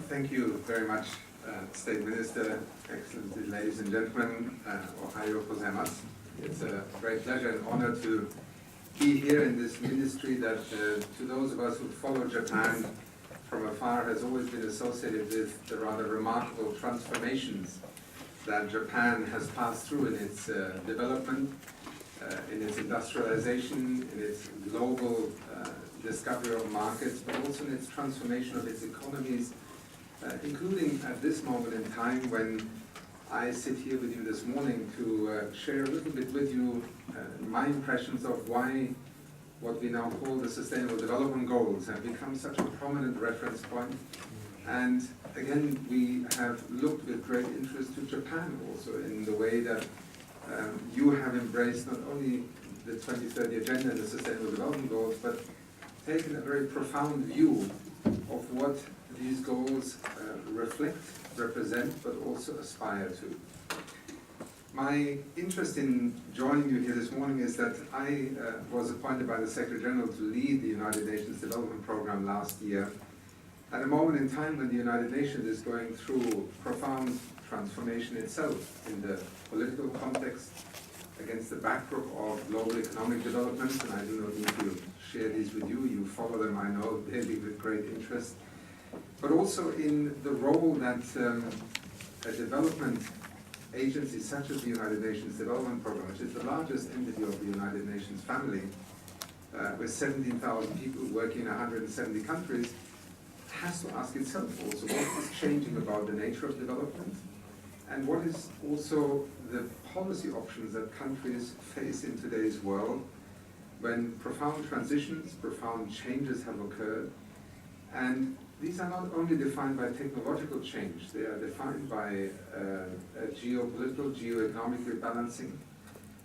Thank you very much, State Minister, excellent ladies and gentlemen, Ohayo gozaimasu. It's a great pleasure and honor to be here in this ministry that, to those of us who follow Japan from afar, has always been associated with the rather remarkable transformations that Japan has passed through in its development, in its industrialization, in its global discovery of markets, but also in its transformation of its economies, including at this moment in time when I sit here with you this morning to share a little bit with you my impressions of why what we now call the Sustainable Development Goals have become such a prominent reference point. And again, we have looked with great interest to Japan also in the way that you have embraced not only the 2030 Agenda and the Sustainable Development Goals, but taken a very profound view of what these goals reflect, represent, but also aspire to. My interest in joining you here this morning is that I was appointed by the Secretary General to lead the United Nations Development Programme last year at a moment in time when the United Nations is going through profound transformation itself in the political context, against the backdrop of global economic developments, and I do not need to share these with you. You follow them, I know, daily with great interest. But also in the role that a development agency such as the United Nations Development Programme, which is the largest entity of the United Nations family, with 17,000 people working in 170 countries, has to ask itself also what is changing about the nature of development, and what is also the policy options that countries face in today's world when profound transitions, profound changes have occurred. And these are not only defined by technological change, they are defined by geopolitical, geoeconomic rebalancing.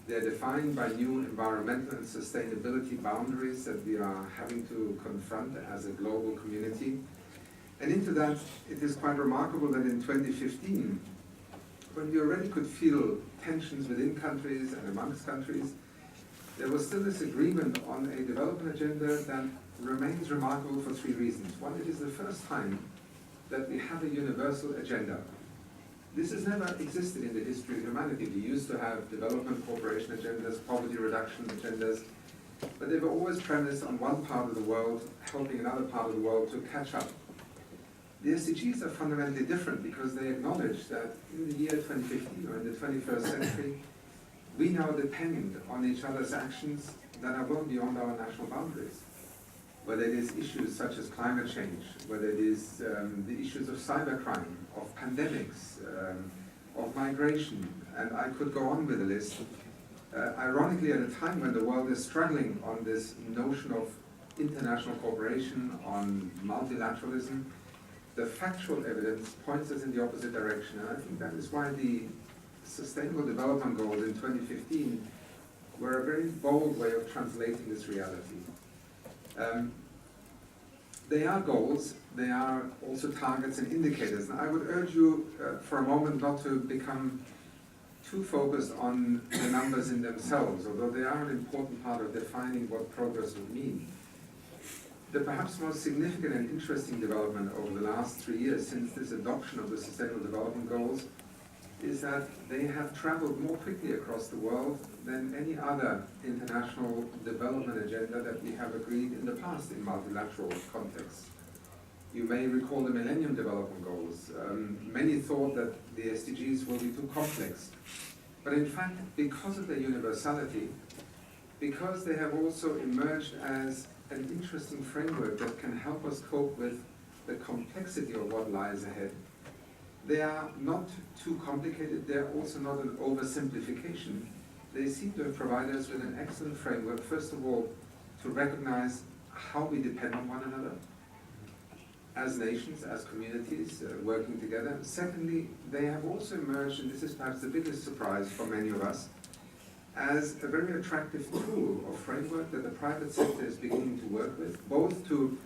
They are defined by new environmental and sustainability boundaries that we are having to confront as a global community. And into that, it is quite remarkable that in 2015, when we already could feel tensions within countries and amongst countries, there was still this agreement on a development agenda that remains remarkable for three reasons. One, it is the first time that we have a universal agenda. This has never existed in the history of humanity. We used to have development cooperation agendas, poverty reduction agendas, but they were always premised on one part of the world helping another part of the world to catch up. The SDGs are fundamentally different because they acknowledge that in the year 2015 or in the 21st century, we now depend on each other's actions that are well beyond our national boundaries. Whether it is issues such as climate change, whether it is the issues of cybercrime, of pandemics, of migration, and I could go on with the list. Ironically, at a time when the world is struggling on this notion of international cooperation, on multilateralism, the factual evidence points us in the opposite direction, and I think that is why the Sustainable Development Goals in 2015 were a very bold way of translating this reality. They are goals, they are also targets and indicators, and I would urge you for a moment not to become too focused on the numbers in themselves, although they are an important part of defining what progress would mean. The perhaps most significant and interesting development over the last 3 years since this adoption of the Sustainable Development Goals is that they have traveled more quickly across the world than any other international development agenda that we have agreed in the past in multilateral contexts. You may recall the Millennium Development Goals. Many thought that the SDGs will be too complex. But in fact, because of their universality, because they have also emerged as an interesting framework that can help us cope with the complexity of what lies ahead, they are not too complicated, they're also not an oversimplification. They seem to provide us with an excellent framework, first of all, to recognize how we depend on one another, as nations, as communities, working together. Secondly, they have also emerged, and this is perhaps the biggest surprise for many of us, as a very attractive tool or framework that the private sector is beginning to work with, both to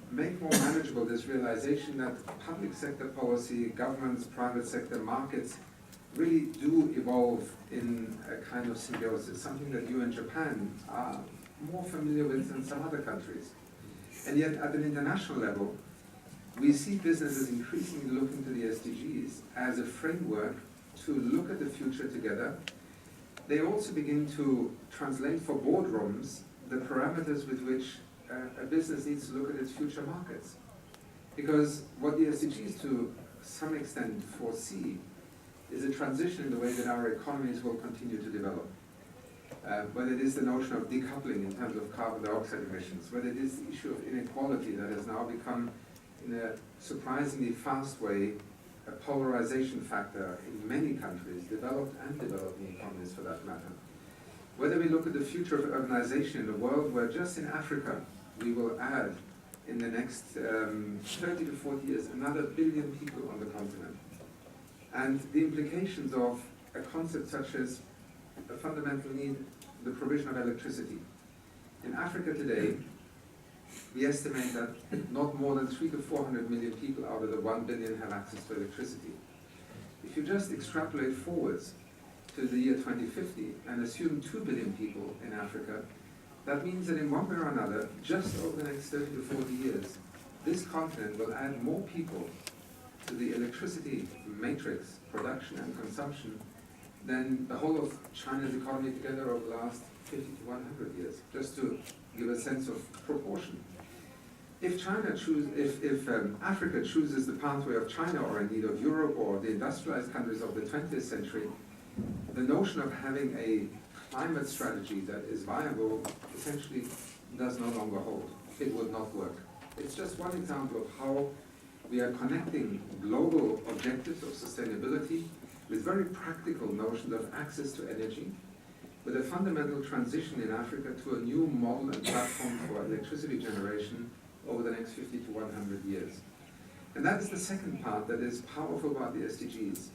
make more manageable this realization that public sector policy, governments, private sector markets really do evolve in a kind of symbiosis, something that you in Japan are more familiar with than some other countries. And yet at an international level, we see businesses increasingly looking to the SDGs as a framework to look at the future together. They also begin to translate for boardrooms the parameters with which a business needs to look at its future markets. Because what the SDGs to some extent foresee is a transition in the way that our economies will continue to develop. Whether it is the notion of decoupling in terms of carbon dioxide emissions, whether it is the issue of inequality that has now become, in a surprisingly fast way, a polarization factor in many countries, developed and developing economies for that matter. Whether we look at the future of urbanization in a world where just in Africa we will add in the next 30 to 40 years another billion people on the continent. And the implications of a concept such as a fundamental need, the provision of electricity. In Africa today, we estimate that not more than 300 to 400 million people out of the 1 billion have access to electricity. If you just extrapolate forwards to the year 2050 and assume 2 billion people in Africa, that means that in one way or another, just over the next 30 to 40 years, this continent will add more people to the electricity matrix, production and consumption, than the whole of China's economy together over the last 50 to 100 years, just to give a sense of proportion. If Africa chooses the pathway of China, or indeed of Europe or the industrialized countries of the 20th century, the notion of having a climate strategy that is viable essentially does no longer hold. It would not work. It's just one example of how we are connecting global objectives of sustainability with very practical notions of access to energy, with a fundamental transition in Africa to a new model and platform for electricity generation over the next 50 to 100 years. And that is the second part that is powerful about the SDGs.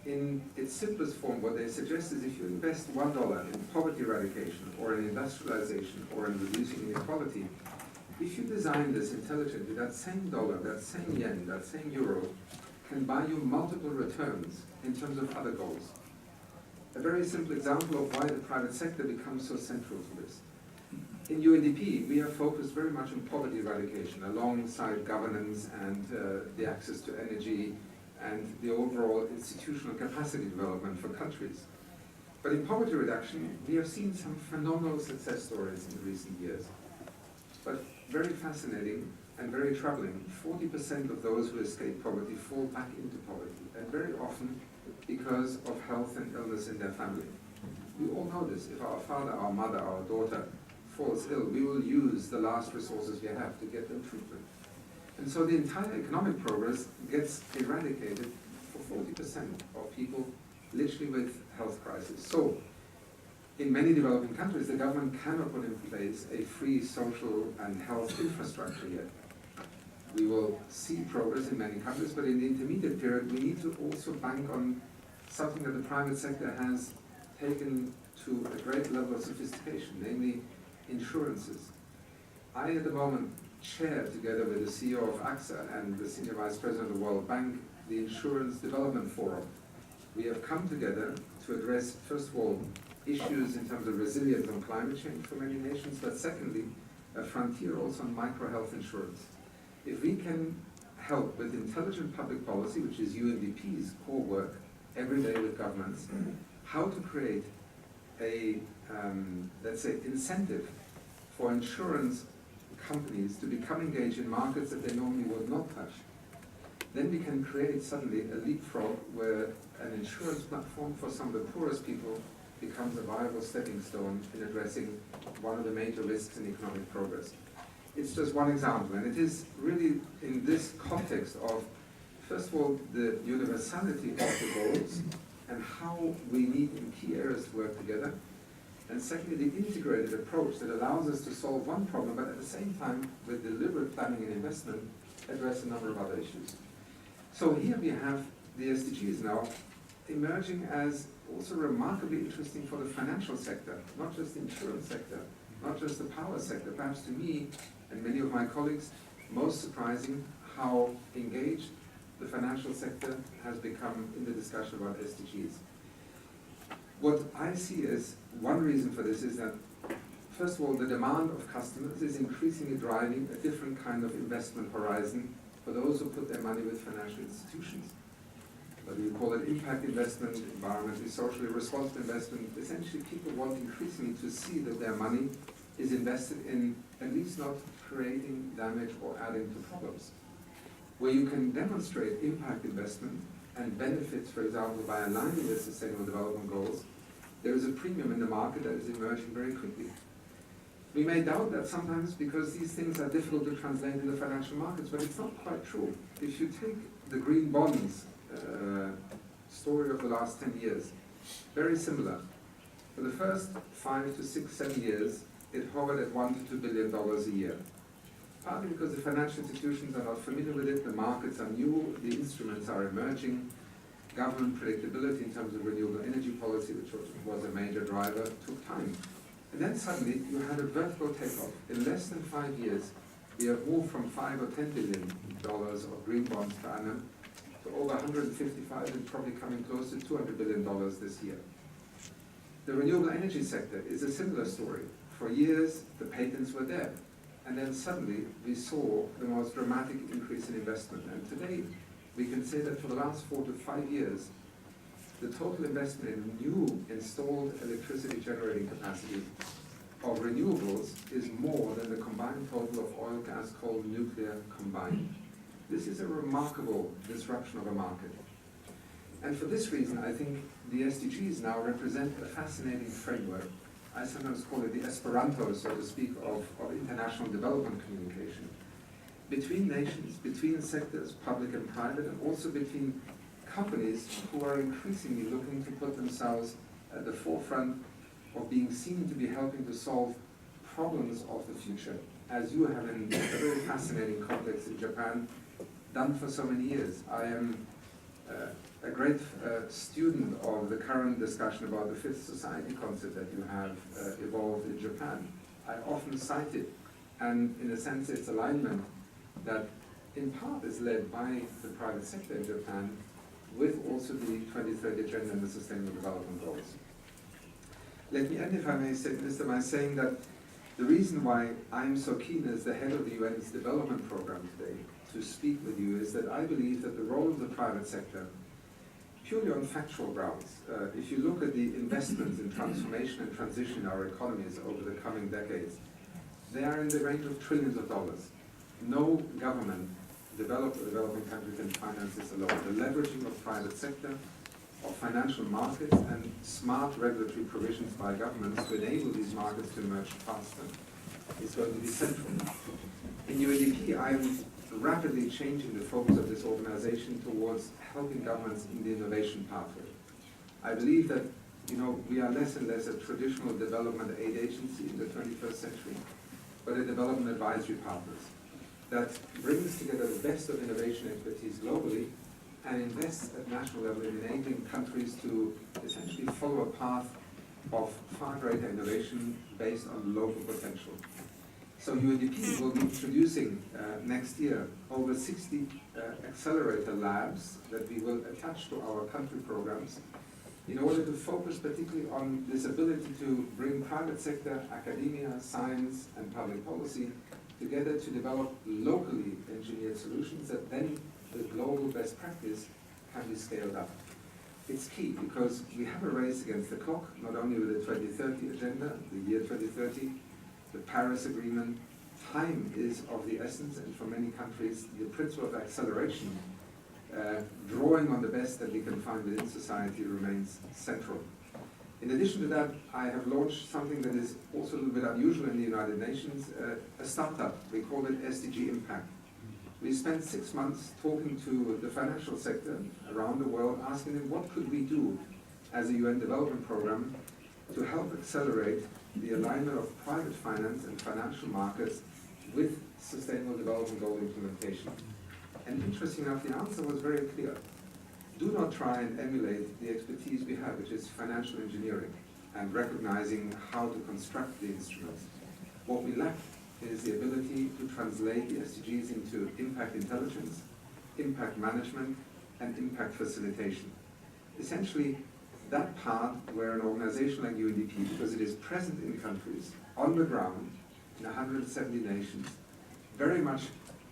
In its simplest form, what they suggest is if you invest $1 in poverty eradication or in industrialization or in reducing inequality, if you design this intelligently, that same dollar, that same yen, that same euro can buy you multiple returns in terms of other goals. A very simple example of why the private sector becomes so central to this. In UNDP, we are focused very much on poverty eradication alongside governance and the access to energy and the overall institutional capacity development for countries. But in poverty reduction, we have seen some phenomenal success stories in recent years. But very fascinating and very troubling, 40% of those who escape poverty fall back into poverty, and very often because of health and illness in their family. We all know this. If our father, our mother, our daughter falls ill, we will use the last resources we have to get them treatment. And so the entire economic progress gets eradicated for 40% of people literally with health crisis. So in many developing countries, the government cannot put in place a free social and health infrastructure yet. We will see progress in many countries, but in the intermediate period, we need to also bank on something that the private sector has taken to a great level of sophistication, namely insurances. I, at the moment, chair, together with the CEO of AXA and the Senior Vice President of the World Bank, the Insurance Development Forum. We have come together to address, first of all, issues in terms of resilience on climate change for many nations, but secondly, a frontier also on micro-health insurance. If we can help with intelligent public policy, which is UNDP's core work, every day with governments, how to create a, let's say, incentive for insurance companies to become engaged in markets that they normally would not touch, then we can create suddenly a leapfrog where an insurance platform for some of the poorest people becomes a viable stepping stone in addressing one of the major risks in economic progress. It's just one example, and it is really in this context of, first of all, the universality of the goals and how we need in key areas to work together, and secondly, the integrated approach that allows us to solve one problem, but at the same time, with deliberate planning and investment, address a number of other issues. So here we have the SDGs now emerging as also remarkably interesting for the financial sector, not just the insurance sector, not just the power sector. Perhaps to me and many of my colleagues, most surprising how engaged the financial sector has become in the discussion about SDGs. What I see as one reason for this is that, first of all, the demand of customers is increasingly driving a different kind of investment horizon for those who put their money with financial institutions. Whether you call it impact investment, environmentally, socially responsible investment, essentially people want increasingly to see that their money is invested in at least not creating damage or adding to problems. Where you can demonstrate impact investment and benefits, for example, by aligning with sustainable development goals, there is a premium in the market that is emerging very quickly. We may doubt that sometimes because these things are difficult to translate in the financial markets, but it's not quite true. If you take the green bonds story of the last 10 years, very similar. For the first 5 to 6, 7 years, it hovered at $1 to $2 billion a year. Partly because the financial institutions are not familiar with it, the markets are new, the instruments are emerging, government predictability in terms of renewable energy policy, which was a major driver, took time. And then suddenly you had a vertical takeoff. In less than 5 years, we have moved from $5 or $10 billion of green bonds per annum to over 155 and probably coming close to $200 billion this year. The renewable energy sector is a similar story. For years, the patents were there. And then suddenly, we saw the most dramatic increase in investment. And today, we can say that for the last 4 to 5 years, the total investment in new installed electricity generating capacity of renewables is more than the combined total of oil, gas, coal, nuclear combined. This is a remarkable disruption of a market. And for this reason, I think the SDGs now represent a fascinating framework. I sometimes call it the Esperanto, so to speak, of international development communication. Between nations, between sectors, public and private, and also between companies who are increasingly looking to put themselves at the forefront of being seen to be helping to solve problems of the future, as you have in a very fascinating context in Japan, done for so many years. I am a great student of the current discussion about the fifth society concept that you have evolved in Japan. I often cite it, and in a sense its alignment that in part is led by the private sector in Japan with also the 2030 Agenda and the Sustainable Development Goals. Let me end, if I may say, Minister, by saying that the reason why I'm so keen as the head of the UN's development program today to speak with you is that I believe that the role of the private sector, purely on factual grounds, if you look at the investments in transformation and transition in our economies over the coming decades, they are in the range of trillions of dollars. No government, developed or developing country, can finance this alone. The leveraging of private sector, of financial markets, and smart regulatory provisions by governments to enable these markets to emerge faster is going to be central. In UNDP, I am rapidly changing the focus of this organization towards helping governments in the innovation pathway. I believe that we are less and less a traditional development aid agency in the 21st century, but a development advisory partner that brings together the best of innovation expertise globally and invests at national level in enabling countries to essentially follow a path of far greater innovation based on local potential. So UNDP will be introducing next year over 60 accelerator labs that we will attach to our country programs in order to focus particularly on this ability to bring private sector, academia, science, and public policy together to develop locally engineered solutions that then the global best practice can be scaled up. It's key because we have a race against the clock, not only with the 2030 agenda, the year 2030, the Paris Agreement. Time is of the essence, and for many countries, the principle of acceleration, drawing on the best that we can find within society, remains central. In addition to that, I have launched something that is also a little bit unusual in the United Nations, a startup. We call it SDG Impact. We spent 6 months talking to the financial sector around the world, asking them what could we do as a UN development program to help accelerate the alignment of private finance and financial markets with sustainable development goal implementation. And interesting enough, the answer was very clear. Do not try and emulate the expertise we have, which is financial engineering and recognizing how to construct the instruments. What we lack is the ability to translate the SDGs into impact intelligence, impact management, and impact facilitation. Essentially, that part where an organization like UNDP, because it is present in countries, on the ground, in 170 nations, very much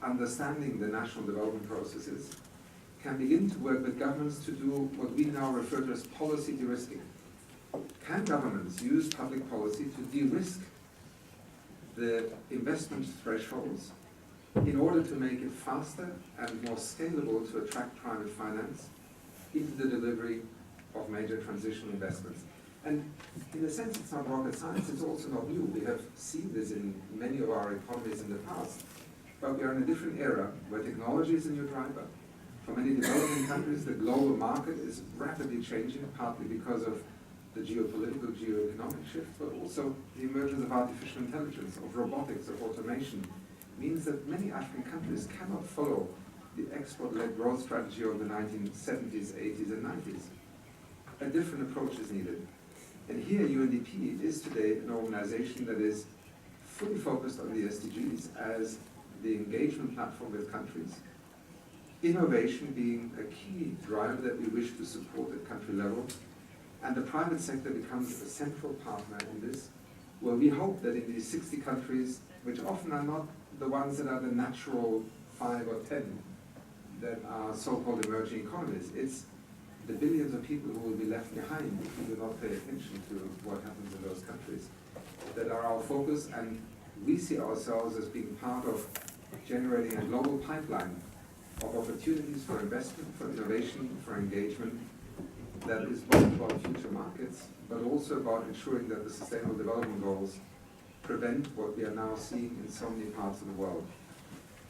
understanding the national development processes, can begin to work with governments to do what we now refer to as policy de-risking. Can governments use public policy to de-risk the investment thresholds in order to make it faster and more scalable to attract private finance into the delivery of major transitional investments? And in a sense, it's not rocket science, it's also not new. We have seen this in many of our economies in the past. But we are in a different era where technology is a new driver. For many developing countries, the global market is rapidly changing, partly because of the geopolitical, geoeconomic shift, but also the emergence of artificial intelligence, of robotics, of automation, means that many African countries cannot follow the export-led growth strategy of the 1970s, 80s, and 90s. A different approach is needed. And here UNDP is today an organization that is fully focused on the SDGs as the engagement platform with countries, innovation being a key driver that we wish to support at country level, and the private sector becomes a central partner in this, where we hope that in these 60 countries, which often are not the ones that are the natural 5 or 10 that are so-called emerging economies, it's the billions of people who will be left behind if we do not pay attention to what happens in those countries that are our focus, and we see ourselves as being part of generating a global pipeline of opportunities for investment, for innovation, for engagement that is both about future markets, but also about ensuring that the Sustainable Development Goals prevent what we are now seeing in so many parts of the world.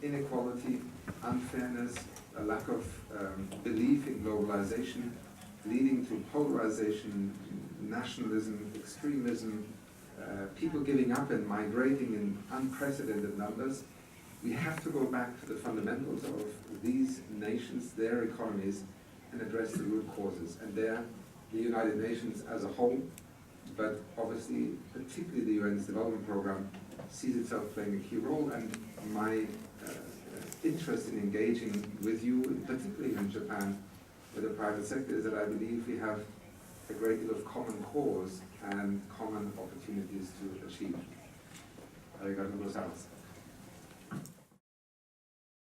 Inequality, unfairness, a lack of belief in globalization, leading to polarization, nationalism, extremism, people giving up and migrating in unprecedented numbers. We have to go back to the fundamentals of these nations, their economies, and address the root causes. And there, the United Nations as a whole, but obviously, particularly the UN's development program, sees itself playing a key role. And my interest in engaging with you, particularly in Japan, with the private sector, is that I believe we have a great deal of common cause and common opportunities to achieve. Arigatou gozaimasu.